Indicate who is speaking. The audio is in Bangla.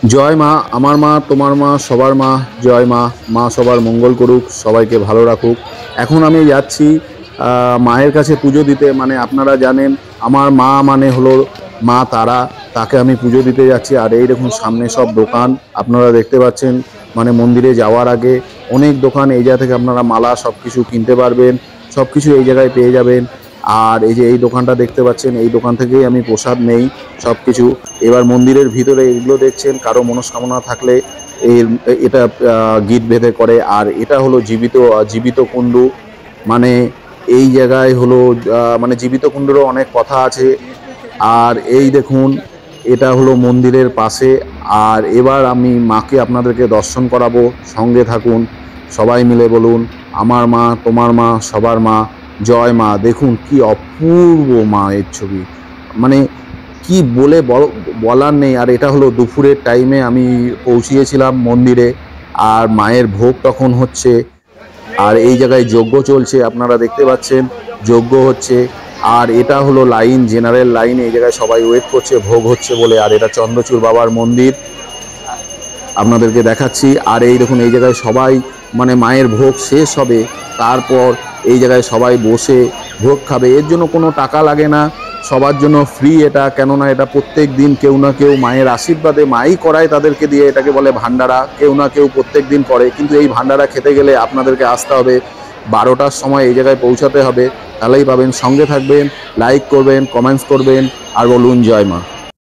Speaker 1: জয় মা, আমার মা, তোমার মা, সবার মা। জয় মা। মা সবার মঙ্গল করুক, সবাইকে ভালো রাখুক। এখন আমি যাচ্ছি মায়ের কাছে পুজো দিতে। মানে আপনারা জানেন আমার মা মানে হলো মা তারা। তাকে আমি পুজো দিতে যাচ্ছি। আর এই দেখুন সামনে সব দোকান আপনারা দেখতে পাচ্ছেন। মানে মন্দিরে যাওয়ার আগে অনেক দোকান, এই জায়গা থেকে আপনারা মালা সব কিছু কিনতে পারবেন। সব কিছু এই জায়গায় পেয়ে যাবেন। আর এই যে এই দোকানটা দেখতে পাচ্ছেন, এই দোকান থেকেই আমি প্রসাদ নেই সব কিছু। এবার মন্দিরের ভিতরে এগুলো দেখছেন, কারো মনস্কামনা থাকলে এর এটা গিট বেঁধে করে। আর এটা হলো জীবিত জীবিত কুণ্ডু। মানে এই জায়গায় হলো মানে জীবিত কুণ্ডুরও অনেক কথা আছে। আর এই দেখুন এটা হলো মন্দিরের পাশে। আর এবার আমি মাকে আপনাদেরকে দর্শন করাবো, সঙ্গে থাকুন। সবাই মিলে বলুন, আমার মা, তোমার মা, সবার মা। জয় মা। দেখুন কি অপূর্ব মায়ের ছবি। মানে কি বলে বলার নেই। আর এটা হলো দুপুরের টাইমে আমি পৌঁছিয়েছিলাম মন্দিরে। আর মায়ের ভোগ তখন হচ্ছে। আর এই জায়গায় যজ্ঞ চলছে, আপনারা দেখতে পাচ্ছেন যজ্ঞ হচ্ছে। আর এটা হলো লাইন, জেনারেল লাইন। এই জায়গায় সবাই ওয়েট করছে ভোগ হচ্ছে বলে। আর এটা চন্দ্রচূড় বাবার মন্দির, আপনাদেরকে দেখাচ্ছি। আর এই দেখুন এই জায়গায় সবাই মানে মায়ের ভোগ শেষ হবে, তারপর এই জায়গায় সবাই বসে ভোগ খাবে। এর জন্য কোনো টাকা লাগে না, সবার জন্য ফ্রি এটা। কেননা এটা প্রত্যেক দিন কেউ না কেউ মায়ের আশীর্বাদে মাই করায় তাদেরকে দিয়ে। এটাকে বলে ভান্ডারা। কেউ না কেউ প্রত্যেক দিন করে। কিন্তু এই ভান্ডারা খেতে গেলে আপনাদেরকে আসতে হবে 12টার সময়, এই জায়গায় পৌঁছাতে হবে। তাহলেই পাবেন। সঙ্গে থাকবেন, লাইক করবেন, কমেন্টস করবেন, আর বলুন জয় মা।